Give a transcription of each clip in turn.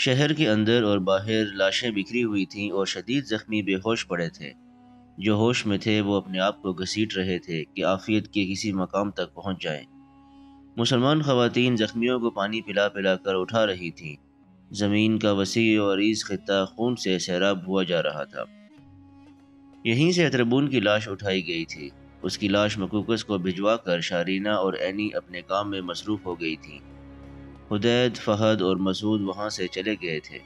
شہر کے اندر اور باہر لاشیں بکھری ہوئی تھیں اور شدید زخمی بے ہوش پڑے تھے۔ جو ہوش میں تھے وہ اپنے آپ کو گھسیٹ رہے تھے کہ عافیت کے کسی مقام تک پہنچ جائیں۔ مسلمان خواتین زخمیوں کو پانی پلا پلا کر اٹھا رہی تھیں۔ زمین کا وسیع اور عریض خطہ خون سے سیراب ہوا جا رہا تھا۔ یہیں سے اتربون کی لاش اٹھائی گئی تھی۔ اس کی لاش مکوکس کو بھجوا کر شارینہ اور اینی اپنے کام میں مصروف ہو گئی تھیں۔ حدید، فہد اور مسعود وہاں سے چلے گئے تھے۔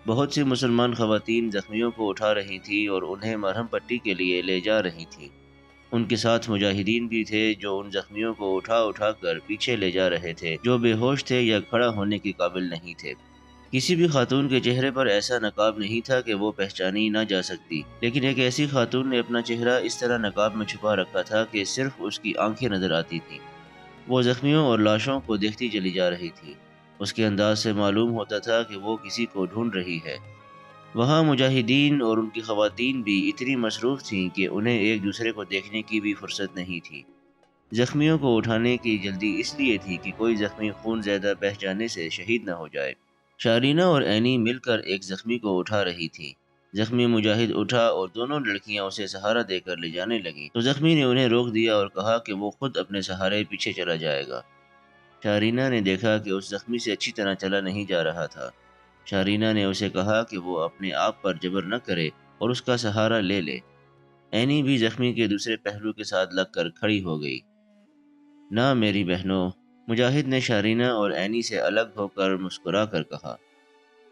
بہت سی مسلمان خواتین زخمیوں کو اٹھا رہی تھیں اور انہیں مرہم پٹی کے لیے لے جا رہی تھیں۔ ان کے ساتھ مجاہدین بھی تھے جو ان زخمیوں کو اٹھا اٹھا کر پیچھے لے جا رہے تھے جو بے ہوش تھے یا کھڑا ہونے کے قابل نہیں تھے۔ کسی بھی خاتون کے چہرے پر ایسا نقاب نہیں تھا کہ وہ پہچانی نہ جا سکتی، لیکن ایک ایسی خاتون نے اپنا چہرہ اس طرح نقاب میں چھپا رکھا تھا کہ صرف اس کی آنکھیں نظر آتی تھیں۔ وہ زخمیوں اور لاشوں کو دیکھتی چلی جا رہی تھی۔ اس کے انداز سے معلوم ہوتا تھا کہ وہ کسی کو ڈھونڈ رہی ہے۔ وہاں مجاہدین اور ان کی خواتین بھی اتنی مصروف تھیں کہ انہیں ایک دوسرے کو دیکھنے کی بھی فرصت نہیں تھی۔ زخمیوں کو اٹھانے کی جلدی اس لیے تھی کہ کوئی زخمی خون زیادہ بہہ جانے سے شہید نہ ہو جائے۔ شارینہ اور اینی مل کر ایک زخمی کو اٹھا رہی تھی۔ زخمی مجاہد اٹھا اور دونوں لڑکیاں اسے سہارا دے کر لے جانے لگیں تو زخمی نے انہیں روک دیا اور کہا کہ وہ خود اپنے سہارے پیچھے چلا جائے گا۔ شارینہ نے دیکھا کہ اس زخمی سے اچھی طرح چلا نہیں جا رہا تھا۔ شارینہ نے اسے کہا کہ وہ اپنے آپ پر جبر نہ کرے اور اس کا سہارا لے لے۔ اینی بھی زخمی کے دوسرے پہلو کے ساتھ لگ کر کھڑی ہو گئی۔ نہ میری بہنوں، مجاہد نے شارینہ اور اینی سے الگ ہو کر مسکرا کر کہا،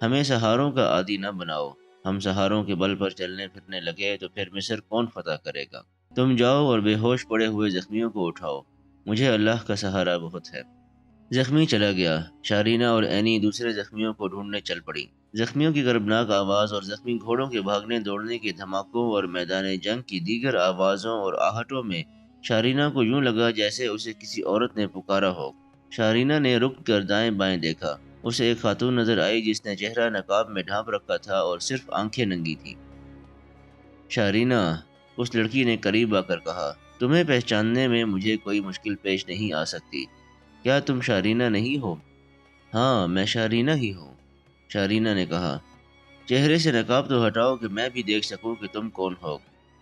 ہمیں سہاروں کا عادی نہ بناؤ۔ ہم سہاروں کے بل پر چلنے پھرنے لگے تو پھر مصر کون فتح کرے گا؟ تم جاؤ اور بے ہوش پڑے ہوئے زخمیوں کو اٹھاؤ۔ مجھے اللہ کا سہارا بہت ہے۔ زخمی چلا گیا۔ شارینہ اور اینی دوسرے زخمیوں کو ڈھونڈنے چل پڑی۔ زخمیوں کی کربناک آواز اور زخمی گھوڑوں کے بھاگنے دوڑنے کے دھماکوں اور میدان جنگ کی دیگر آوازوں اور آہٹوں میں شارینہ کو یوں لگا جیسے اسے کسی عورت نے پکارا ہو۔ شارینہ نے رک کر دائیں بائیں دیکھا۔ اسے ایک خاتون نظر آئی جس نے چہرہ نقاب میں ڈھانپ رکھا تھا اور صرف آنکھیں ننگی تھیں۔ شارینہ، اس لڑکی نے قریب آ کر کہا، تمہیں پہچاننے میں مجھے کوئی مشکل پیش نہیں آ سکتی۔ کیا تم شارینہ نہیں ہو؟ ہاں، میں شارینہ ہی ہوں، شارینہ نے کہا۔ چہرے سے نقاب تو ہٹاؤ کہ میں بھی دیکھ سکوں کہ تم کون ہو۔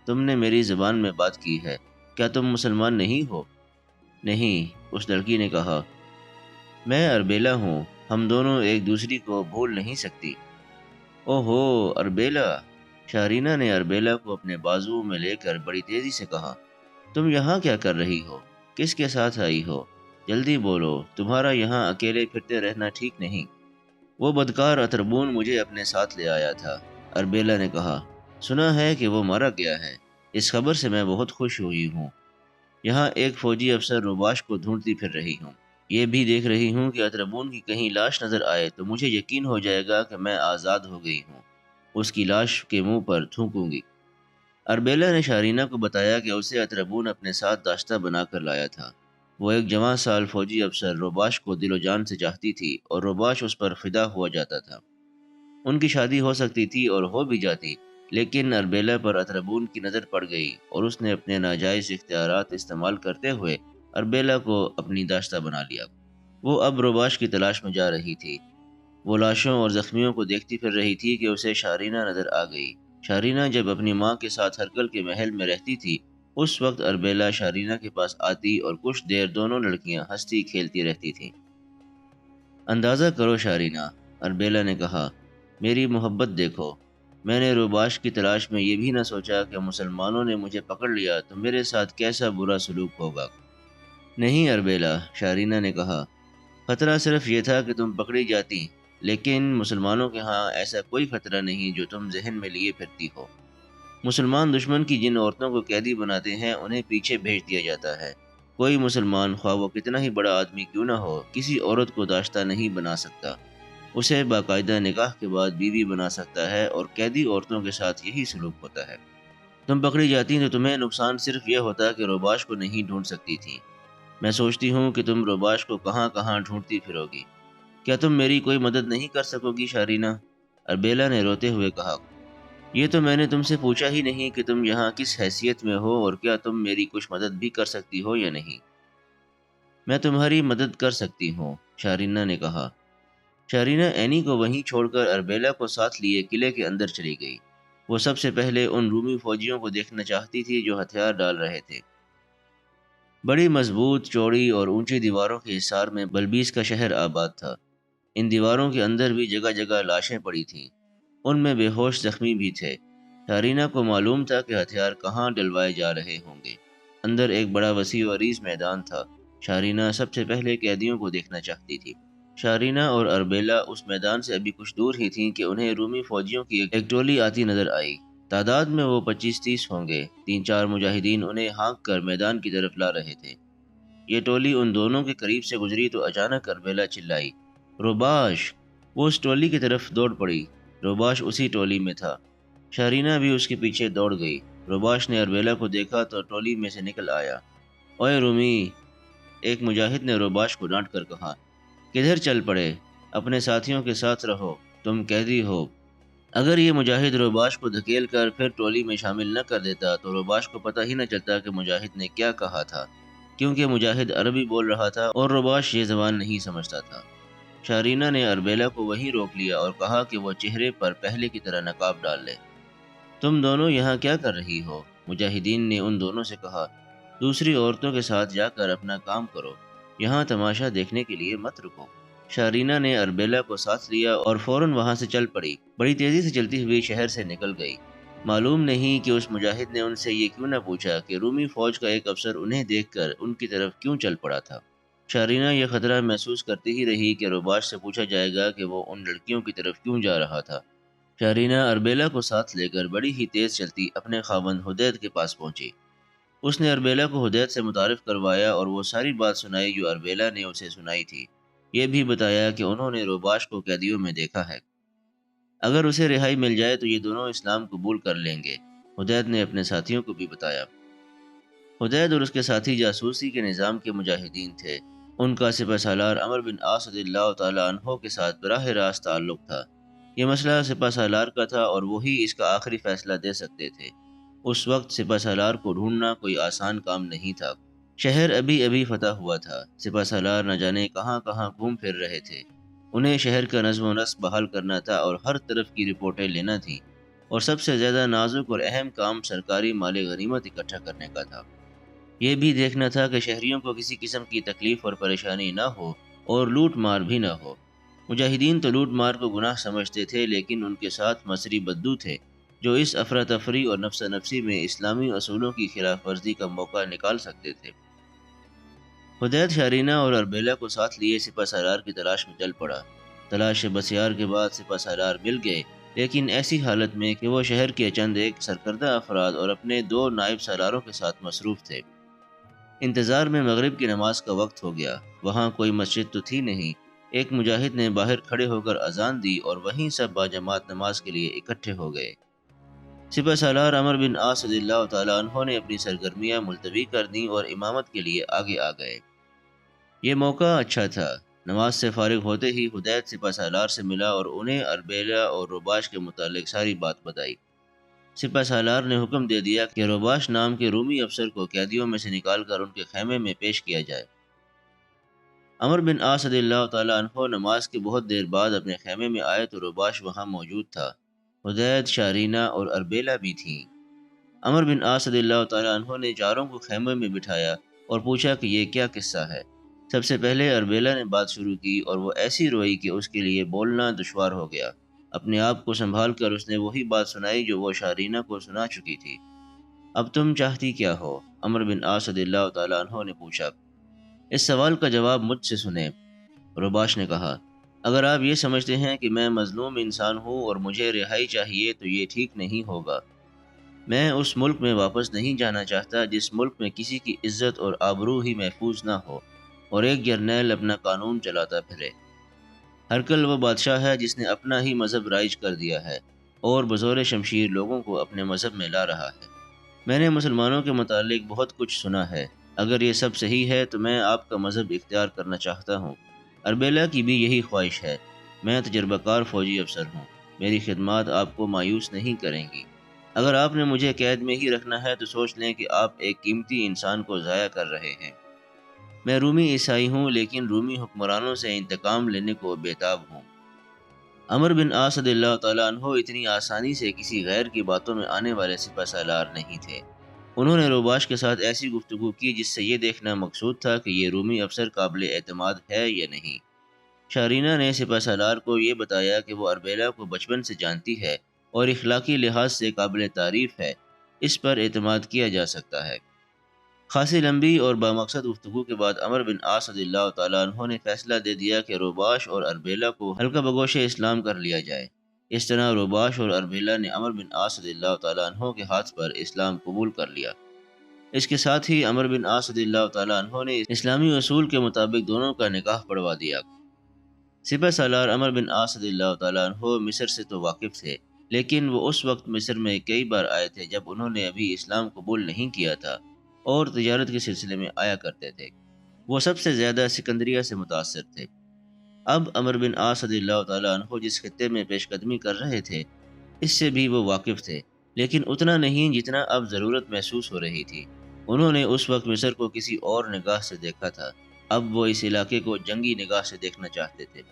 تم نے میری زبان میں بات کی ہے۔ کیا تم مسلمان نہیں ہو؟ نہیں، اس لڑکی نے کہا۔ میں اربیلا ہوں۔ ہم دونوں ایک دوسری کو بھول نہیں سکتی۔ اوہو، اربیلا! شارینہ نے اربیلا کو اپنے بازو میں لے کر بڑی تیزی سے کہا، تم یہاں کیا کر رہی ہو؟ کس کے ساتھ آئی ہو؟ جلدی بولو، تمہارا یہاں اکیلے پھرتے رہنا ٹھیک نہیں۔ وہ بدکار اتربون مجھے اپنے ساتھ لے آیا تھا، اربیلا نے کہا۔ سنا ہے کہ وہ مارا گیا ہے۔ اس خبر سے میں بہت خوش ہوئی ہوں۔ یہاں ایک فوجی افسر روباش کو ڈھونڈتی پھر رہی ہوں۔ یہ بھی دیکھ رہی ہوں کہ اتربون کی کہیں لاش نظر آئے تو مجھے یقین ہو جائے گا کہ میں آزاد ہو گئی ہوں۔ اس کی لاش کے منہ پر تھونکوں گی۔ اربیلا نے شارینہ کو بتایا کہ اسے اتربون اپنے ساتھ داشتہ بنا کر لایا تھا۔ وہ ایک جوان سال فوجی افسر روباش کو دل و جان سے چاہتی تھی اور روباش اس پر فدا ہوا جاتا تھا۔ ان کی شادی ہو سکتی تھی اور ہو بھی جاتی، لیکن اربیلا پر اتربون کی نظر پڑ گئی اور اس نے اپنے ناجائز اختیارات استعمال کرتے ہوئے اربیلا کو اپنی داشتہ بنا لیا۔ وہ اب روباش کی تلاش میں جا رہی تھی۔ وہ لاشوں اور زخمیوں کو دیکھتی پھر رہی تھی کہ اسے شارینہ نظر آ گئی۔ شارینہ جب اپنی ماں کے ساتھ ہرکل کے محل میں رہتی تھی، اس وقت اربیلا شارینہ کے پاس آتی اور کچھ دیر دونوں لڑکیاں ہنستی کھیلتی رہتی تھیں۔ اندازہ کرو شارینہ، اربیلا نے کہا، میری محبت دیکھو۔ میں نے روباش کی تلاش میں یہ بھی نہ سوچا کہ مسلمانوں نے مجھے پکڑ لیا تو میرے ساتھ کیسا برا سلوک ہوگا۔ نہیں اربیلا، شارینہ نے کہا، خطرہ صرف یہ تھا کہ تم پکڑی جاتی، لیکن مسلمانوں کے ہاں ایسا کوئی خطرہ نہیں جو تم ذہن میں لیے پھرتی ہو۔ مسلمان دشمن کی جن عورتوں کو قیدی بناتے ہیں انہیں پیچھے بھیج دیا جاتا ہے۔ کوئی مسلمان خواہ وہ کتنا ہی بڑا آدمی کیوں نہ ہو کسی عورت کو داشتہ نہیں بنا سکتا۔ اسے باقاعدہ نکاح کے بعد بیوی بنا سکتا ہے اور قیدی عورتوں کے ساتھ یہی سلوک ہوتا ہے۔ تم پکڑی جاتی تو تمہیں نقصان صرف یہ ہوتا کہ روباش کو نہیں ڈھونڈ سکتی تھی۔ میں سوچتی ہوں کہ تم روباش کو کہاں کہاں ڈھونڈتی پھرو گی۔ کیا تم میری کوئی مدد نہیں کر سکو گی شارینہ؟ اربیلا نے روتے ہوئے کہا، یہ تو میں نے تم سے پوچھا ہی نہیں کہ تم یہاں کس حیثیت میں ہو اور کیا تم میری کچھ مدد بھی کر سکتی ہو یا نہیں۔ میں تمہاری مدد کر سکتی ہوں، شارینہ نے کہا۔ شارینہ اینی کو وہیں چھوڑ کر اربیلا کو ساتھ لیے قلعے کے اندر چلی گئی۔ وہ سب سے پہلے ان رومی فوجیوں کو دیکھنا چاہتی تھی جو ہتھیار ڈال رہے تھے۔ بڑی مضبوط، چوڑی اور اونچی دیواروں کے حصار میں بلبیس کا شہر آباد تھا۔ ان دیواروں کے اندر بھی جگہ جگہ لاشیں پڑی تھیں۔ ان میں بے ہوش زخمی بھی تھے۔ شارینہ کو معلوم تھا کہ ہتھیار کہاں ڈلوائے جا رہے ہوں گے۔ اندر ایک بڑا وسیع و عریض میدان تھا۔ شارینہ سب سے پہلے قیدیوں کو دیکھنا چاہتی تھی۔ شارینہ اور اربیلا اس میدان سے ابھی کچھ دور ہی تھیں کہ انہیں رومی فوجیوں کی ایک ٹولی آتی نظر آئی۔ تعداد میں وہ 25-30 ہوں گے۔ 3-4 مجاہدین انہیں ہانک کر میدان کی طرف لا رہے تھے۔ یہ ٹولی ان دونوں کے قریب سے گزری تو اچانک اربیلا چلائی، روباش! وہ اس ٹولی کی طرف دوڑ پڑی۔ روباش اسی ٹولی میں تھا۔ شارینہ بھی اس کے پیچھے دوڑ گئی۔ روباش نے اربیلا کو دیکھا تو ٹولی میں سے نکل آیا۔ اوئے رومی! ایک مجاہد نے روباش کو ڈانٹ کر کہا۔ کدھر چل پڑے؟ اپنے ساتھیوں کے ساتھ رہو، تم قیدی ہو۔ اگر یہ مجاہد روباش کو دھکیل کر پھر ٹولی میں شامل نہ کر دیتا تو روباش کو پتہ ہی نہ چلتا کہ مجاہد نے کیا کہا تھا، کیونکہ مجاہد عربی بول رہا تھا اور روباش یہ زبان نہیں سمجھتا تھا۔ شارینہ نے اربیلا کو وہیں روک لیا اور کہا کہ وہ چہرے پر پہلے کی طرح نقاب ڈال لے۔ تم دونوں یہاں کیا کر رہی ہو؟ مجاہدین نے ان دونوں سے کہا۔ دوسری عورتوں کے ساتھ جا کر اپنا کام کرو، یہاں تماشا دیکھنے کے لیے مت رکو۔ شارینہ نے اربیلا کو ساتھ لیا اور فوراً وہاں سے چل پڑی۔ بڑی تیزی سے چلتی ہوئی شہر سے نکل گئی۔ معلوم نہیں کہ اس مجاہد نے ان سے یہ کیوں نہ پوچھا کہ رومی فوج کا ایک افسر انہیں دیکھ کر ان کی طرف کیوں چل پڑا تھا۔ شارینہ یہ خطرہ محسوس کرتی ہی رہی کہ روباش سے پوچھا جائے گا کہ وہ ان لڑکیوں کی طرف کیوں جا رہا تھا۔ شارینہ اربیلا کو ساتھ لے کر بڑی ہی تیز چلتی اپنے خاوند حدید کے پاس پہنچی۔ اس نے اربیلا کو حدید سے متعارف کروایا اور وہ ساری بات سنائی جو اربیلا نے اسے سنائی تھی۔ یہ بھی بتایا کہ انہوں نے روباش کو قیدیوں میں دیکھا ہے۔ اگر اسے رہائی مل جائے تو یہ دونوں اسلام قبول کر لیں گے۔ حدید نے اپنے ساتھیوں کو بھی بتایا۔ حدید اور اس کے ساتھی جاسوسی کے نظام کے مجاہدین تھے۔ ان کا سپہ سالار عمر بن عاص رضی اللہ تعالیٰ عنہ کے ساتھ براہ راست تعلق تھا۔ یہ مسئلہ سپہ سالار کا تھا اور وہی اس کا آخری فیصلہ دے سکتے تھے۔ اس وقت سپہ سالار کو ڈھونڈنا کوئی آسان کام نہیں تھا۔ شہر ابھی ابھی فتح ہوا تھا۔ سپہ سالار نہ جانے کہاں کہاں گھوم پھر رہے تھے۔ انہیں شہر کا نظم و نسق بحال کرنا تھا اور ہر طرف کی رپورٹیں لینا تھیں، اور سب سے زیادہ نازک اور اہم کام سرکاری مال غنیمت اکٹھا کرنے کا تھا۔ یہ بھی دیکھنا تھا کہ شہریوں کو کسی قسم کی تکلیف اور پریشانی نہ ہو اور لوٹ مار بھی نہ ہو۔ مجاہدین تو لوٹ مار کو گناہ سمجھتے تھے، لیکن ان کے ساتھ مصری بدو تھے جو اس افراتفری اور نفس نفسی میں اسلامی اصولوں کی خلاف ورزی کا موقع نکال سکتے تھے۔ حدید شارینہ اور اربیلا کو ساتھ لیے سپہ سالار کی تلاش میں چل پڑا۔ تلاش بسیار کے بعد سپہ سالار مل گئے، لیکن ایسی حالت میں کہ وہ شہر کے چند ایک سرکردہ افراد اور اپنے 2 نائب سالاروں کے ساتھ مصروف تھے۔ انتظار میں مغرب کی نماز کا وقت ہو گیا۔ وہاں کوئی مسجد تو تھی نہیں۔ ایک مجاہد نے باہر کھڑے ہو کر اذان دی اور وہیں سب باجماعت نماز کے لیے اکٹھے ہو گئے۔ سپہ سالار عمر بن عاص رضی اللہ تعالیٰ عنہ نے اپنی سرگرمیاں ملتوی کر دیں اور امامت کے لیے آگے آ گئے۔ یہ موقع اچھا تھا۔ نماز سے فارغ ہوتے ہی حدید سپہ سالار سے ملا اور انہیں اربیلا اور روباش کے متعلق ساری بات بتائی۔ سپہ سالار نے حکم دے دیا کہ روباش نام کے رومی افسر کو قیدیوں میں سے نکال کر ان کے خیمے میں پیش کیا جائے۔ عمر بن عاص رضی اللہ تعالیٰ عنہ نماز کے بہت دیر بعد اپنے خیمے میں آئے تو روباش وہاں موجود تھا۔ حدید، شارینہ اور اربیلا بھی تھیں۔ عمر بن عاص رضی اللہ تعالیٰ عنہ نے چاروں کو خیمے میں بٹھایا اور پوچھا کہ یہ کیا قصہ ہے۔ سب سے پہلے اربیلا نے بات شروع کی اور وہ ایسی روئی کہ اس کے لیے بولنا دشوار ہو گیا۔ اپنے آپ کو سنبھال کر اس نے وہی بات سنائی جو وہ شارینہ کو سنا چکی تھی۔ اب تم چاہتی کیا ہو؟ عمر بن عاص رضی اللہ تعالیٰ عنہ نے پوچھا۔ اس سوال کا جواب مجھ سے سنیں، روباش نے کہا۔ اگر آپ یہ سمجھتے ہیں کہ میں مظلوم انسان ہوں اور مجھے رہائی چاہیے تو یہ ٹھیک نہیں ہوگا۔ میں اس ملک میں واپس نہیں جانا چاہتا جس ملک میں کسی کی عزت اور آبرو ہی محفوظ نہ ہو اور ایک جرنیل اپنا قانون چلاتا پھرے۔ ہرکل وہ بادشاہ ہے جس نے اپنا ہی مذہب رائج کر دیا ہے اور بزور شمشیر لوگوں کو اپنے مذہب میں لا رہا ہے۔ میں نے مسلمانوں کے متعلق بہت کچھ سنا ہے۔ اگر یہ سب صحیح ہے تو میں آپ کا مذہب اختیار کرنا چاہتا ہوں۔ اربیلا کی بھی یہی خواہش ہے۔ میں تجربہ کار فوجی افسر ہوں۔ میری خدمات آپ کو مایوس نہیں کریں گی۔ اگر آپ نے مجھے قید میں ہی رکھنا ہے تو سوچ لیں کہ آپ ایک قیمتی انسان کو ضائع کر رہے ہیں۔ میں رومی عیسائی ہوں، لیکن رومی حکمرانوں سے انتقام لینے کو بے تاب ہوں۔ عمر بن عاص رضی اللہ تعالیٰ عنہ اتنی آسانی سے کسی غیر کی باتوں میں آنے والے سپہ سالار نہیں تھے۔ انہوں نے روباش کے ساتھ ایسی گفتگو کی جس سے یہ دیکھنا مقصود تھا کہ یہ رومی افسر قابل اعتماد ہے یا نہیں۔ شارینہ نے سپہ سالار کو یہ بتایا کہ وہ اربیلا کو بچپن سے جانتی ہے اور اخلاقی لحاظ سے قابل تعریف ہے، اس پر اعتماد کیا جا سکتا ہے۔ خاصی لمبی اور بامقصد گفتگو کے بعد عمر بن عاص رضی اللہ تعالیٰ عنہ نے فیصلہ دے دیا کہ روباش اور اربیلا کو حلقہ بگوش اسلام کر لیا جائے۔ اس طرح روباش اور اربیلا نے عمر بن عاص رضی اللہ تعالیٰ عنہ کے ہاتھ پر اسلام قبول کر لیا۔ اس کے ساتھ ہی عمر بن عاص رضی اللہ تعالیٰ عنہ نے اسلامی اصول کے مطابق دونوں کا نکاح پڑھوا دیا۔ سپہ سالار عمر بن عاص رضی اللہ تعالیٰ عنہ مصر سے تو واقف تھے، لیکن وہ اس وقت مصر میں کئی بار آئے تھے جب انہوں نے ابھی اسلام قبول نہیں کیا تھا اور تجارت کے سلسلے میں آیا کرتے تھے۔ وہ سب سے زیادہ سکندریہ سے متاثر تھے۔ اب عمر بن عاص رضی اللہ تعالیٰ عنہ جس خطے میں پیش قدمی کر رہے تھے اس سے بھی وہ واقف تھے، لیکن اتنا نہیں جتنا اب ضرورت محسوس ہو رہی تھی۔ انہوں نے اس وقت مصر کو کسی اور نگاہ سے دیکھا تھا، اب وہ اس علاقے کو جنگی نگاہ سے دیکھنا چاہتے تھے۔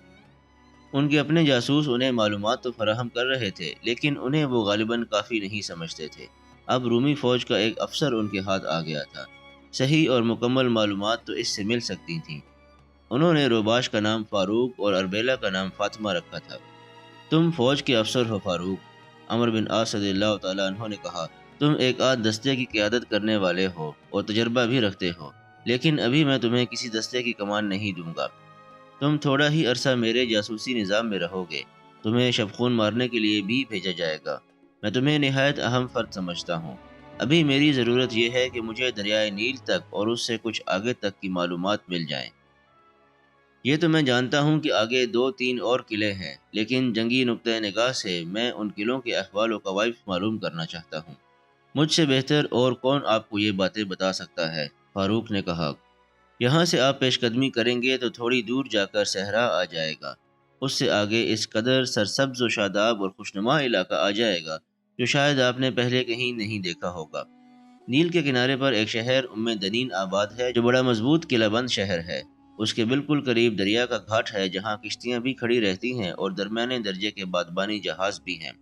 ان کے اپنے جاسوس انہیں معلومات تو فراہم کر رہے تھے، لیکن انہیں وہ غالباً کافی نہیں سمجھتے تھے۔ اب رومی فوج کا ایک افسر ان کے ہاتھ آ گیا تھا۔ صحیح اور مکمل معلومات تو اس سے مل سکتی تھیں۔ انہوں نے روباش کا نام فاروق اور اربیلا کا نام فاطمہ رکھا تھا۔ تم فوج کے افسر ہو فاروق، عمر بن عاص رضی اللہ تعالیٰ عنہ نے کہا۔ تم ایک آدھ دستے کی قیادت کرنے والے ہو اور تجربہ بھی رکھتے ہو، لیکن ابھی میں تمہیں کسی دستے کی کمان نہیں دوں گا۔ تم تھوڑا ہی عرصہ میرے جاسوسی نظام میں رہو گے، تمہیں شبخون مارنے کے لیے بھی بھیجا جائے گا۔ میں تمہیں نہایت اہم فرد سمجھتا ہوں۔ ابھی میری ضرورت یہ ہے کہ مجھے دریائے نیل تک اور اس سے کچھ آگے تک کی معلومات مل جائیں۔ یہ تو میں جانتا ہوں کہ آگے 2-3 اور قلعے ہیں، لیکن جنگی نقطۂ نگاہ سے میں ان قلعوں کے احوال و قوائف معلوم کرنا چاہتا ہوں۔ مجھ سے بہتر اور کون آپ کو یہ باتیں بتا سکتا ہے، فاروق نے کہا۔ یہاں سے آپ پیش قدمی کریں گے تو تھوڑی دور جا کر صحرا آ جائے گا، اس سے آگے اس قدر سرسبز و شاداب اور خوشنما علاقہ آ جائے گا جو شاید آپ نے پہلے کہیں نہیں دیکھا ہوگا۔ نیل کے کنارے پر ایک شہر دنین آباد ہے جو بڑا مضبوط قلعہ بند شہر ہے۔ اس کے بالکل قریب دریا کا گھاٹ ہے جہاں کشتیاں بھی کھڑی رہتی ہیں اور درمیانے درجے کے بادبانی جہاز بھی ہیں۔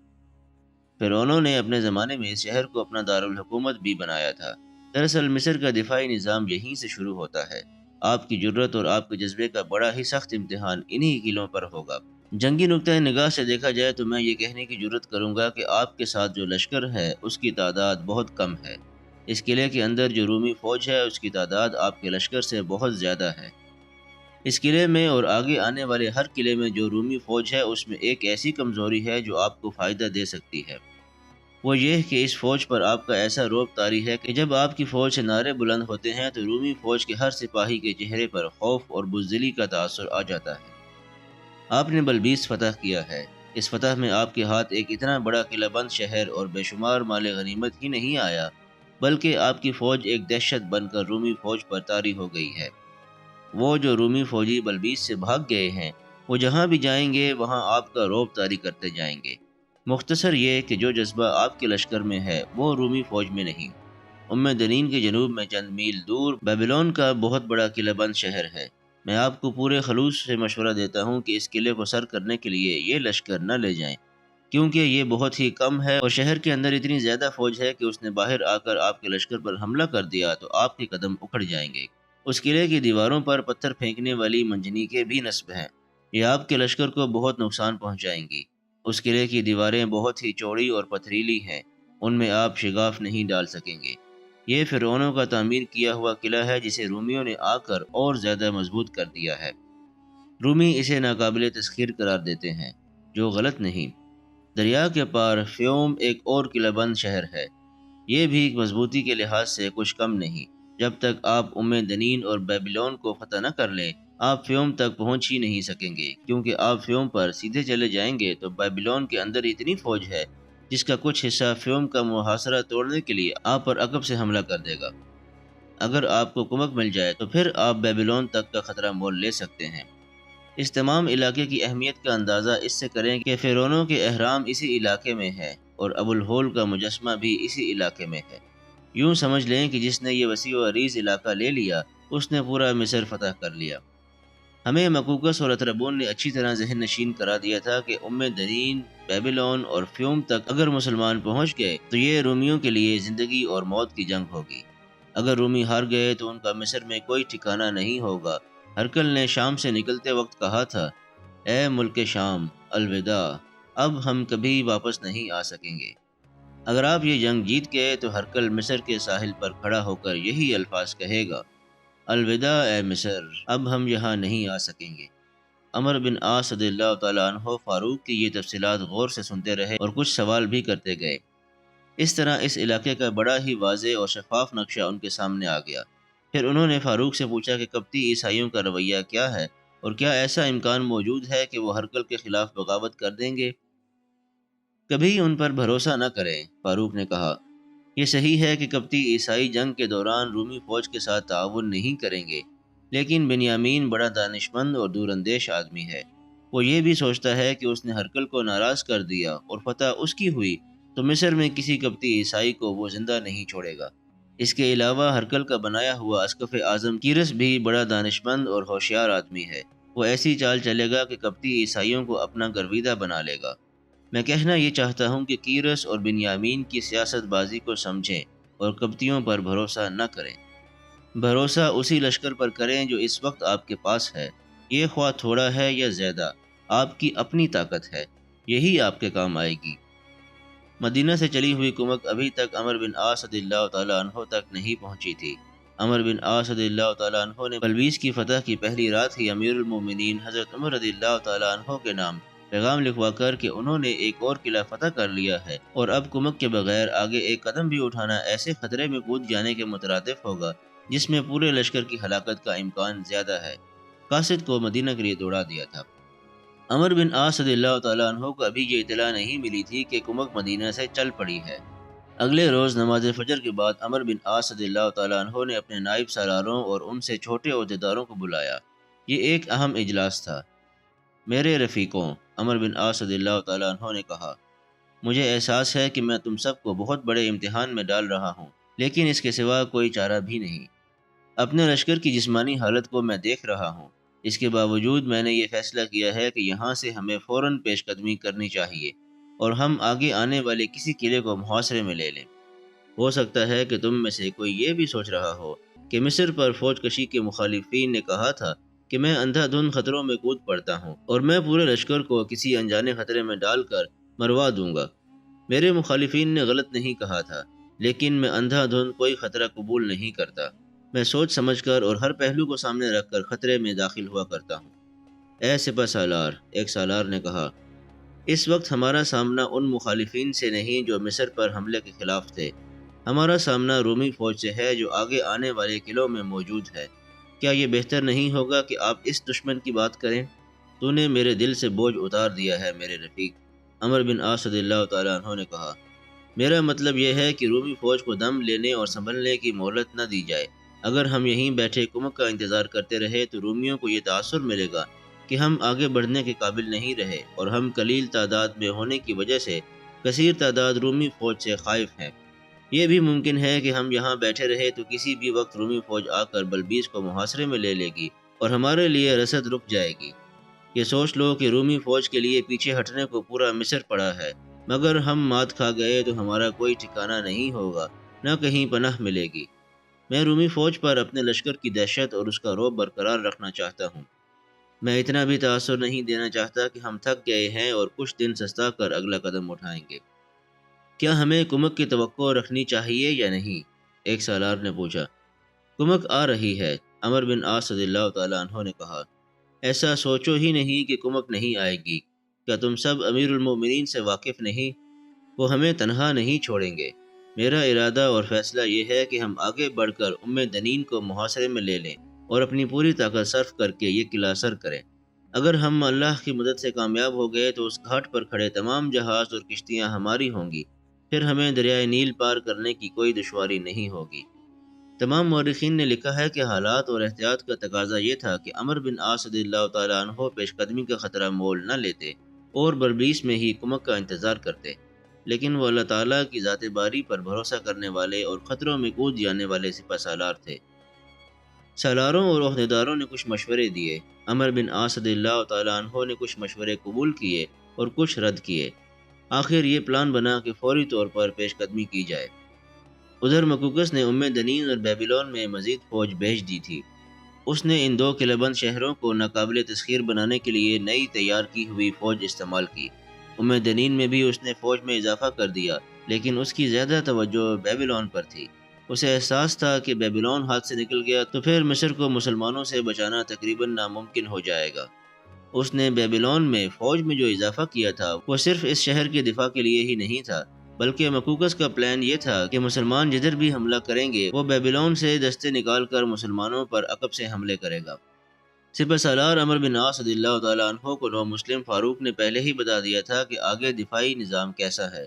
فرعونوں نے اپنے زمانے میں اس شہر کو اپنا دارالحکومت بھی بنایا تھا۔ دراصل مصر کا دفاعی نظام یہیں سے شروع ہوتا ہے۔ آپ کی جرت اور آپ کے جذبے کا بڑا ہی سخت امتحان انہی قلعوں پر ہوگا۔ جنگی نقطۂ نگاہ سے دیکھا جائے تو میں یہ کہنے کی جرت کروں گا کہ آپ کے ساتھ جو لشکر ہے اس کی تعداد بہت کم ہے۔ اس قلعے کے اندر جو رومی فوج ہے اس کی تعداد آپ کے لشکر سے بہت زیادہ ہے۔ اس قلعے میں اور آگے آنے والے ہر قلعے میں جو رومی فوج ہے اس میں ایک ایسی کمزوری ہے جو آپ کو فائدہ دے سکتی ہے۔ وہ یہ کہ اس فوج پر آپ کا ایسا رعب طاری ہے کہ جب آپ کی فوج سے نعرے بلند ہوتے ہیں تو رومی فوج کے ہر سپاہی کے چہرے پر خوف اور بزدلی کا تاثر آ جاتا ہے۔ آپ نے بلبیس فتح کیا ہے۔ اس فتح میں آپ کے ہاتھ ایک اتنا بڑا قلعہ بند شہر اور بے شمار مال غنیمت ہی نہیں آیا، بلکہ آپ کی فوج ایک دہشت بن کر رومی فوج پر طاری ہو گئی ہے۔ وہ جو رومی فوجی بلبیس سے بھاگ گئے ہیں وہ جہاں بھی جائیں گے وہاں آپ کا رعب طاری کرتے جائیں گے۔ مختصر یہ کہ جو جذبہ آپ کے لشکر میں ہے وہ رومی فوج میں نہیں۔ دنین کے جنوب میں چند میل دور بیبلون کا بہت بڑا قلعہ بند شہر ہے۔ میں آپ کو پورے خلوص سے مشورہ دیتا ہوں کہ اس قلعے کو سر کرنے کے لیے یہ لشکر نہ لے جائیں، کیونکہ یہ بہت ہی کم ہے اور شہر کے اندر اتنی زیادہ فوج ہے کہ اس نے باہر آ کر آپ کے لشکر پر حملہ کر دیا تو آپ کے قدم اکھڑ جائیں گے۔ اس قلعے کی دیواروں پر پتھر پھینکنے والی منجنیقیں بھی نصب ہیں، یہ آپ کے لشکر کو بہت نقصان پہنچائیں گی۔ اس قلعے کی دیواریں بہت ہی چوڑی اور پتھریلی ہیں، ان میں آپ شگاف نہیں ڈال سکیں گے۔ یہ فرعونوں کا تعمیر کیا ہوا قلعہ ہے جسے رومیوں نے آ کر اور زیادہ مضبوط کر دیا ہے۔ رومی اسے ناقابل تسخیر قرار دیتے ہیں، جو غلط نہیں۔ دریا کے پار فیوم ایک اور قلعہ بند شہر ہے، یہ بھی مضبوطی کے لحاظ سے کچھ کم نہیں۔ جب تک آپ دنین اور بیبلون کو فتح نہ کر لیں آپ فیوم تک پہنچ ہی نہیں سکیں گے، کیونکہ آپ فیوم پر سیدھے چلے جائیں گے تو بیبلون کے اندر اتنی فوج ہے جس کا کچھ حصہ فیوم کا محاصرہ توڑنے کے لیے آپ پر عقب سے حملہ کر دے گا۔ اگر آپ کو کمک مل جائے تو پھر آپ بیبلون تک کا خطرہ مول لے سکتے ہیں۔ اس تمام علاقے کی اہمیت کا اندازہ اس سے کریں کہ فرعونوں کے اہرام اسی علاقے میں ہے اور ابو الہول کا مجسمہ بھی اسی علاقے میں ہے۔ یوں سمجھ لیں کہ جس نے یہ وسیع و عریض علاقہ لے لیا اس نے پورا مصر فتح کر لیا۔ ہمیں مقوقس اور اطربون نے اچھی طرح ذہن نشین کرا دیا تھا کہ دنین، بیبیلون اور فیوم تک اگر مسلمان پہنچ گئے تو یہ رومیوں کے لیے زندگی اور موت کی جنگ ہوگی۔ اگر رومی ہار گئے تو ان کا مصر میں کوئی ٹھکانہ نہیں ہوگا۔ ہرکل نے شام سے نکلتے وقت کہا تھا، اے ملک شام، الوداع، اب ہم کبھی واپس نہیں آ سکیں گے۔ اگر آپ یہ جنگ جیت گئے تو ہرکل مصر کے ساحل پر کھڑا ہو کر یہی الفاظ کہے گا، الوداع اے مصر، اب ہم یہاں نہیں آ سکیں گے۔ عمر بن عاص رضی اللہ تعالیٰ عنہ فاروق کی یہ تفصیلات غور سے سنتے رہے اور کچھ سوال بھی کرتے گئے۔ اس طرح اس علاقے کا بڑا ہی واضح اور شفاف نقشہ ان کے سامنے آ گیا۔ پھر انہوں نے فاروق سے پوچھا کہ قبطی عیسائیوں کا رویہ کیا ہے، اور کیا ایسا امکان موجود ہے کہ وہ ہرکل کے خلاف بغاوت کر دیں گے؟ کبھی ان پر بھروسہ نہ کریں، فاروق نے کہا۔ یہ صحیح ہے کہ قبطی عیسائی جنگ کے دوران رومی فوج کے ساتھ تعاون نہیں کریں گے، لیکن بنیامین بڑا دانشمند اور دور اندیش آدمی ہے۔ وہ یہ بھی سوچتا ہے کہ اس نے ہرکل کو ناراض کر دیا اور فتح اس کی ہوئی تو مصر میں کسی قبطی عیسائی کو وہ زندہ نہیں چھوڑے گا۔ اس کے علاوہ ہرکل کا بنایا ہوا اسقف اعظم کیرس بھی بڑا دانشمند اور ہوشیار آدمی ہے۔ وہ ایسی چال چلے گا کہ قبطی عیسائیوں کو اپنا گرویدہ بنا لے گا۔ میں کہنا یہ چاہتا ہوں کہ کیرس اور بنیامین کی سیاست بازی کو سمجھیں اور قبطیوں پر بھروسہ نہ کریں۔ بھروسہ اسی لشکر پر کریں جو اس وقت آپ کے پاس ہے، یہ خواہ تھوڑا ہے یا زیادہ، آپ کی اپنی طاقت ہے، یہی آپ کے کام آئے گی۔ مدینہ سے چلی ہوئی کمک ابھی تک عمر بن عاص رضی اللہ تعالیٰ عنہ تک نہیں پہنچی تھی۔ عمر بن عاص رضی اللہ تعالیٰ عنہ نے بلبیس کی فتح کی پہلی رات ہی امیر المومنین حضرت عمر رضی اللہ تعالیٰ عنہ کے نام پیغام لکھوا کر کہ انہوں نے ایک اور قلعہ فتح کر لیا ہے اور اب کمک کے بغیر آگے ایک قدم بھی اٹھانا ایسے خطرے میں کود جانے کے مترادف ہوگا جس میں پورے لشکر کی ہلاکت کا امکان زیادہ ہے، قاصد کو مدینہ کے لیے دوڑا دیا تھا۔ عمر بن عاص رضی اللہ تعالیٰ عنہ کو ابھی یہ اطلاع نہیں ملی تھی کہ کمک مدینہ سے چل پڑی ہے۔ اگلے روز نماز فجر کے بعد عمر بن عاص رضی اللہ تعالیٰ عنہ نے اپنے نائب سالاروں اور ان سے چھوٹے عہدیداروں کو بلایا۔ یہ ایک اہم اجلاس تھا۔ میرے رفیقوں، عمر بن عاص رضی اللہ تعالیٰ عنہ نے کہا، مجھے احساس ہے کہ میں تم سب کو بہت بڑے امتحان میں ڈال رہا ہوں، لیکن اس کے سوا کوئی چارہ بھی نہیں۔ اپنے لشکر کی جسمانی حالت کو میں دیکھ رہا ہوں، اس کے باوجود میں نے یہ فیصلہ کیا ہے کہ یہاں سے ہمیں فوراً پیش قدمی کرنی چاہیے اور ہم آگے آنے والے کسی قلعے کو محاصرے میں لے لیں۔ ہو سکتا ہے کہ تم میں سے کوئی یہ بھی سوچ رہا ہو کہ مصر پر فوج کشی کے مخالفین نے کہا تھا کہ میں اندھا دھند خطروں میں کود پڑتا ہوں اور میں پورے لشکر کو کسی انجانے خطرے میں ڈال کر مروا دوں گا۔ میرے مخالفین نے غلط نہیں کہا تھا، لیکن میں اندھا دھند کوئی خطرہ قبول نہیں کرتا۔ میں سوچ سمجھ کر اور ہر پہلو کو سامنے رکھ کر خطرے میں داخل ہوا کرتا ہوں۔ اے سپہ سالار، ایک سالار نے کہا، اس وقت ہمارا سامنا ان مخالفین سے نہیں جو مصر پر حملے کے خلاف تھے، ہمارا سامنا رومی فوج سے ہے جو آگے آنے والے قلعوں میں موجود ہے۔ کیا یہ بہتر نہیں ہوگا کہ آپ اس دشمن کی بات کریں؟ تو نے میرے دل سے بوجھ اتار دیا ہے میرے رفیق، عمر بن عاص رضی اللہ تعالیٰ عنہ نے کہا۔ میرا مطلب یہ ہے کہ رومی فوج کو دم لینے اور سنبھلنے کی مہلت نہ دی جائے۔ اگر ہم یہیں بیٹھے کمک کا انتظار کرتے رہے تو رومیوں کو یہ تاثر ملے گا کہ ہم آگے بڑھنے کے قابل نہیں رہے اور ہم قلیل تعداد میں ہونے کی وجہ سے کثیر تعداد رومی فوج سے خائف ہیں۔ یہ بھی ممکن ہے کہ ہم یہاں بیٹھے رہے تو کسی بھی وقت رومی فوج آ کر بلبیس کو محاصرے میں لے لے گی اور ہمارے لیے رسد رک جائے گی۔ یہ سوچ لو کہ رومی فوج کے لیے پیچھے ہٹنے کو پورا مصر پڑا ہے، مگر ہم مات کھا گئے تو ہمارا کوئی ٹھکانہ نہیں ہوگا، نہ کہیں پناہ ملے گی۔ میں رومی فوج پر اپنے لشکر کی دہشت اور اس کا رعب برقرار رکھنا چاہتا ہوں۔ میں اتنا بھی تاثر نہیں دینا چاہتا کہ ہم تھک گئے ہیں اور کچھ دن سستا کر اگلا قدم اٹھائیں گے۔ کیا ہمیں کمک کی توقع رکھنی چاہیے یا نہیں؟ ایک سالار نے پوچھا۔ کمک آ رہی ہے، عمر بن عاص رضی اللہ تعالیٰ عنہ نے کہا۔ ایسا سوچو ہی نہیں کہ کمک نہیں آئے گی۔ کیا تم سب امیر المومنین سے واقف نہیں؟ وہ ہمیں تنہا نہیں چھوڑیں گے۔ میرا ارادہ اور فیصلہ یہ ہے کہ ہم آگے بڑھ کر دنین کو محاصرے میں لے لیں اور اپنی پوری طاقت صرف کر کے یہ قلعہ سر کریں۔ اگر ہم اللہ کی مدد سے کامیاب ہو گئے تو اس گھاٹ پر کھڑے تمام جہاز اور کشتیاں ہماری ہوں گی، پھر ہمیں دریائے نیل پار کرنے کی کوئی دشواری نہیں ہوگی۔ تمام مورخین نے لکھا ہے کہ حالات اور احتیاط کا تقاضا یہ تھا کہ عمر بن عاص رضی اللہ تعالیٰ عنہ پیش قدمی کا خطرہ مول نہ لیتے اور بلبیس میں ہی کمک کا انتظار کرتے، لیکن وہ اللہ تعالیٰ کی ذات باری پر بھروسہ کرنے والے اور خطروں میں کود جانے والے سپہ سالار تھے۔ سالاروں اور عہدیداروں نے کچھ مشورے دیے۔ عمر بن عاص رضی اللہ تعالیٰ عنہ نے کچھ مشورے قبول کیے اور کچھ رد کیے۔ آخر یہ پلان بنا کہ فوری طور پر پیش قدمی کی جائے۔ ادھر مکوکس نے دنین اور بیبیلون میں مزید فوج بھیج دی تھی۔ اس نے ان دو قلعہ بند شہروں کو ناقابل تسخیر بنانے کے لیے نئی تیار کی ہوئی فوج استعمال کی۔ دنین میں بھی اس نے فوج میں اضافہ کر دیا، لیکن اس کی زیادہ توجہ بیبیلون پر تھی۔ اسے احساس تھا کہ بیبیلون ہاتھ سے نکل گیا تو پھر مصر کو مسلمانوں سے بچانا تقریباً ناممکن ہو جائے گا۔ اس نے بیبیلون میں فوج میں جو اضافہ کیا تھا وہ صرف اس شہر کے دفاع کے لیے ہی نہیں تھا، بلکہ مکوکس کا پلان یہ تھا کہ مسلمان جدھر بھی حملہ کریں گے وہ بیبیلون سے دستے نکال کر مسلمانوں پر عقب سے حملے کرے گا۔ سپہ سالار عمر بن عاص رضی اللہ تعالیٰ عنہ کو نو مسلم فاروق نے پہلے ہی بتا دیا تھا کہ آگے دفاعی نظام کیسا ہے۔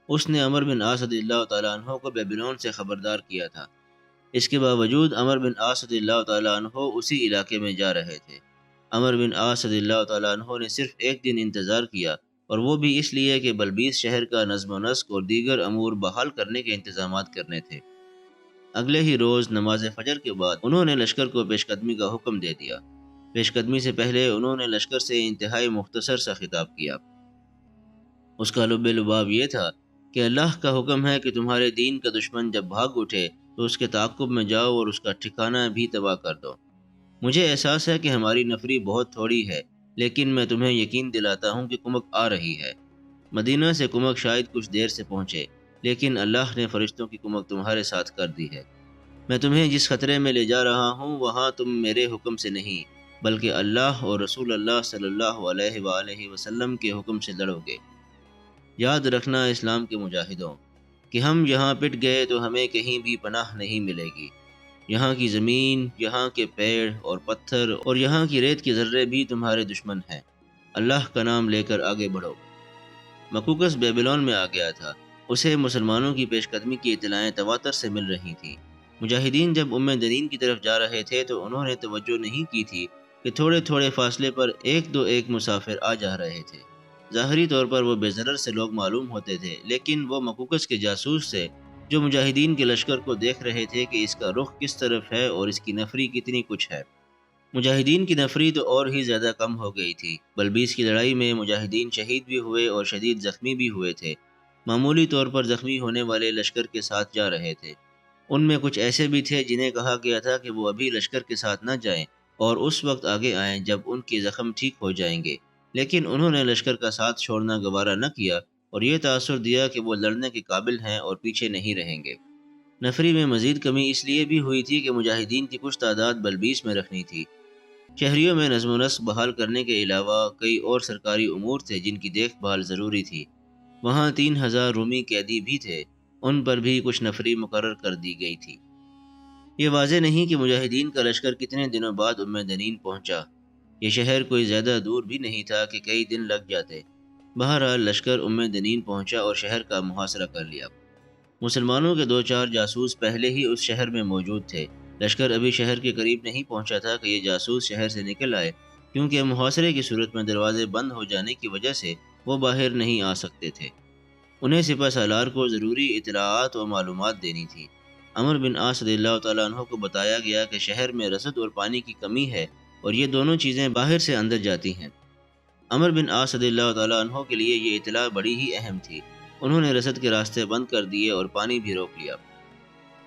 اس نے عمر بن عاص رضی اللہ تعالیٰ عنہ کو بیبیلون سے خبردار کیا تھا۔ اس کے باوجود عمر بن عاص رضی اللہ تعالیٰ عنہ اسی علاقے میں جا رہے تھے۔ عمر بن عاص رضی اللہ تعالیٰ عنہ نے صرف ایک دن انتظار کیا، اور وہ بھی اس لیے کہ بلبیس شہر کا نظم و نسق اور دیگر امور بحال کرنے کے انتظامات کرنے تھے۔ اگلے ہی روز نماز فجر کے بعد انہوں نے لشکر کو پیش قدمی کا حکم دے دیا۔ پیش قدمی سے پہلے انہوں نے لشکر سے انتہائی مختصر سا خطاب کیا۔ اس کا لب لباب یہ تھا کہ اللہ کا حکم ہے کہ تمہارے دین کا دشمن جب بھاگ اٹھے تو اس کے تعاقب میں جاؤ اور اس کا ٹھکانہ بھی تباہ کر دو۔ مجھے احساس ہے کہ ہماری نفری بہت تھوڑی ہے، لیکن میں تمہیں یقین دلاتا ہوں کہ کمک آ رہی ہے۔ مدینہ سے کمک شاید کچھ دیر سے پہنچے، لیکن اللہ نے فرشتوں کی کمک تمہارے ساتھ کر دی ہے۔ میں تمہیں جس خطرے میں لے جا رہا ہوں وہاں تم میرے حکم سے نہیں بلکہ اللہ اور رسول اللہ صلی اللہ علیہ وآلہ وسلم کے حکم سے لڑو گے۔ یاد رکھنا اسلام کے مجاہدوں کہ ہم یہاں پٹ گئے تو ہمیں کہیں بھی پناہ نہیں ملے گی۔ یہاں کی زمین، یہاں کے پیڑ اور پتھر اور یہاں کی ریت کے ذرے بھی تمہارے دشمن ہیں۔ اللہ کا نام لے کر آگے بڑھو۔ مکوکس بیبیلون میں آ گیا تھا۔ اسے مسلمانوں کی پیش قدمی کی اطلاعیں تواتر سے مل رہی تھیں۔ مجاہدین جب دنین کی طرف جا رہے تھے تو انہوں نے توجہ نہیں کی تھی کہ تھوڑے تھوڑے فاصلے پر ایک مسافر آ جا رہے تھے۔ ظاہری طور پر وہ بے ضرر سے لوگ معلوم ہوتے تھے، لیکن وہ مکوکس کے جاسوس تھے جو مجاہدین کے لشکر کو دیکھ رہے تھے کہ اس کا رخ کس طرف ہے اور اس کی نفری کتنی کچھ ہے۔ مجاہدین کی نفری تو اور ہی زیادہ کم ہو گئی تھی۔ بلبیس کی لڑائی میں مجاہدین شہید بھی ہوئے اور شدید زخمی بھی ہوئے تھے۔ معمولی طور پر زخمی ہونے والے لشکر کے ساتھ جا رہے تھے۔ ان میں کچھ ایسے بھی تھے جنہیں کہا گیا تھا کہ وہ ابھی لشکر کے ساتھ نہ جائیں اور اس وقت آگے آئیں جب ان کے زخم ٹھیک ہو جائیں گے، لیکن انہوں نے لشکر کا ساتھ چھوڑنا گوارا نہ کیا اور یہ تاثر دیا کہ وہ لڑنے کے قابل ہیں اور پیچھے نہیں رہیں گے۔ نفری میں مزید کمی اس لیے بھی ہوئی تھی کہ مجاہدین کی کچھ تعداد بلبیس میں رکھنی تھی۔ شہریوں میں نظم و نسق بحال کرنے کے علاوہ کئی اور سرکاری امور تھے جن کی دیکھ بھال ضروری تھی۔ وہاں 3000 رومی قیدی بھی تھے، ان پر بھی کچھ نفری مقرر کر دی گئی تھی۔ یہ واضح نہیں کہ مجاہدین کا لشکر کتنے دنوں بعد دنین پہنچا۔ یہ شہر کوئی زیادہ دور بھی نہیں تھا کہ کئی دن لگ جاتے۔ بہرحال لشکر دنین پہنچا اور شہر کا محاصرہ کر لیا۔ مسلمانوں کے 2-4 جاسوس پہلے ہی اس شہر میں موجود تھے۔ لشکر ابھی شہر کے قریب نہیں پہنچا تھا کہ یہ جاسوس شہر سے نکل آئے، کیونکہ محاصرے کی صورت میں دروازے بند ہو جانے کی وجہ سے وہ باہر نہیں آ سکتے تھے۔ انہیں سپہ سالار کو ضروری اطلاعات و معلومات دینی تھی۔ عمر بن عاص رضی اللہ تعالیٰ عنہ کو بتایا گیا کہ شہر میں رسد اور پانی کی کمی ہے اور یہ دونوں چیزیں باہر سے اندر جاتی ہیں۔ عمر بن عاص رضی اللہ تعالیٰ عنہ کے لیے یہ اطلاع بڑی ہی اہم تھی۔ انہوں نے رسد کے راستے بند کر دیے اور پانی بھی روک لیا۔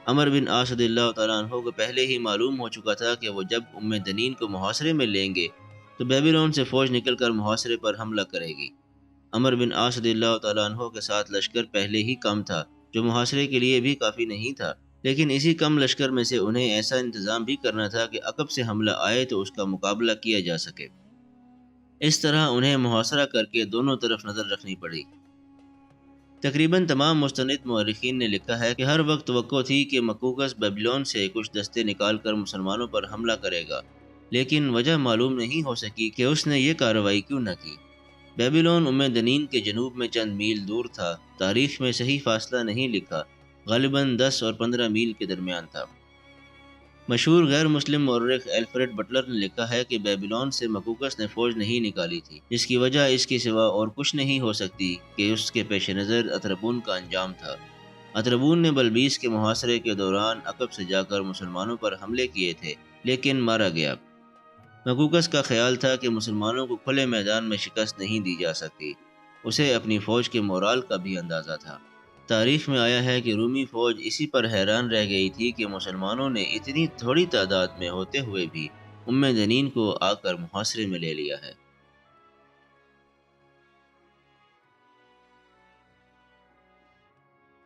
عمر بن عاص رضی اللہ تعالیٰ عنہ کو پہلے ہی معلوم ہو چکا تھا کہ وہ جب دنین کو محاصرے میں لیں گے تو بیبیلون سے فوج نکل کر محاصرے پر حملہ کرے گی۔ عمر بن عاص رضی اللہ تعالیٰ عنہ کے ساتھ لشکر پہلے ہی کم تھا، جو محاصرے کے لیے بھی کافی نہیں تھا، لیکن اسی کم لشکر میں سے انہیں ایسا انتظام بھی کرنا تھا کہ عقب سے حملہ آئے تو اس کا مقابلہ کیا جا سکے۔ اس طرح انہیں محاصرہ کر کے دونوں طرف نظر رکھنی پڑی۔ تقریباً تمام مستند مورخین نے لکھا ہے کہ ہر وقت توقع تھی کہ مکوکس بیبیلون سے کچھ دستے نکال کر مسلمانوں پر حملہ کرے گا، لیکن وجہ معلوم نہیں ہو سکی کہ اس نے یہ کارروائی کیوں نہ کی۔ بیبیلون دنین کے جنوب میں چند میل دور تھا۔ تاریخ میں صحیح فاصلہ نہیں لکھا، غالباً 10 اور 15 میل کے درمیان تھا۔ مشہور غیر مسلم مورخ ایلفریڈ بٹلر نے لکھا ہے کہ بیبیلون سے مکوکس نے فوج نہیں نکالی تھی، جس کی وجہ اس کے سوا اور کچھ نہیں ہو سکتی کہ اس کے پیش نظر اتربون کا انجام تھا۔ اتربون نے بلبیس کے محاصرے کے دوران عقب سے جا کر مسلمانوں پر حملے کیے تھے لیکن مارا گیا۔ مقوقس کا خیال تھا کہ مسلمانوں کو کھلے میدان میں شکست نہیں دی جا سکتی۔ اسے اپنی فوج کے مورال کا بھی اندازہ تھا۔ تاریخ میں آیا ہے کہ رومی فوج اسی پر حیران رہ گئی تھی کہ مسلمانوں نے اتنی تھوڑی تعداد میں ہوتے ہوئے بھی جنین کو آ کر محاصرے میں لے لیا ہے۔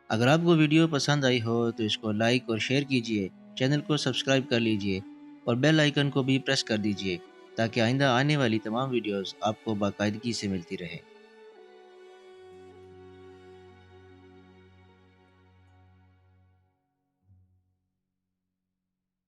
اگر آپ کو ویڈیو پسند آئی ہو تو اس کو لائک اور شیئر کیجیے، چینل کو سبسکرائب کر لیجیے اور بیل آئیکن کو بھی پریس کر دیجیے تاکہ آئندہ آنے والی تمام ویڈیوز آپ کو باقاعدگی سے ملتی رہے۔